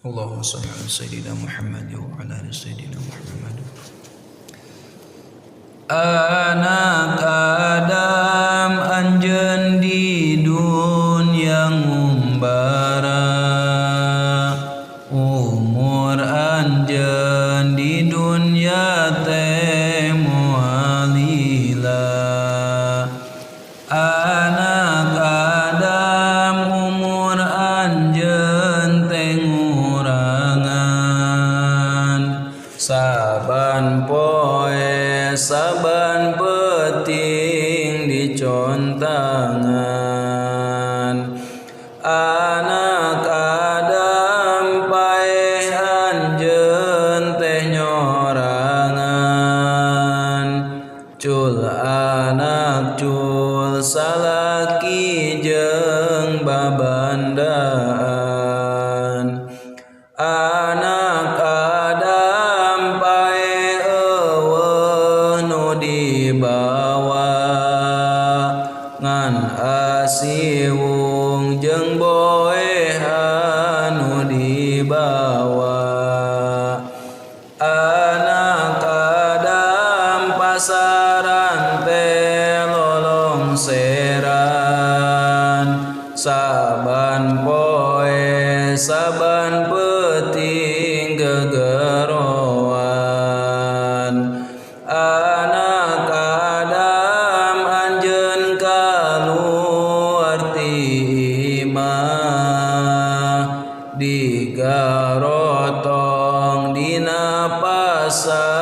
Allahumma shalli ala sayyidina Muhammad wa ala ali sayyidina Muhammad. Anak Adam anjeun di dunya ngumbara, umur anjeun di dunya teh moalila. Anak Adam umur anjeun teh ngurangan, saban poe saban peuting dicontangan. Anak Adam paeh anjeun teh nyorangan, cul anak cul salaki jeung babandaan. Anak Adam paeh eueuh nu dibawa, ngan asiwung jeung boehan nu dibawa. Anak Adam pasaran teh lolongseran, saban poe saban peuting gegeroan. Anak Adam anjeun kaluar ti imah, digarotong dina pasar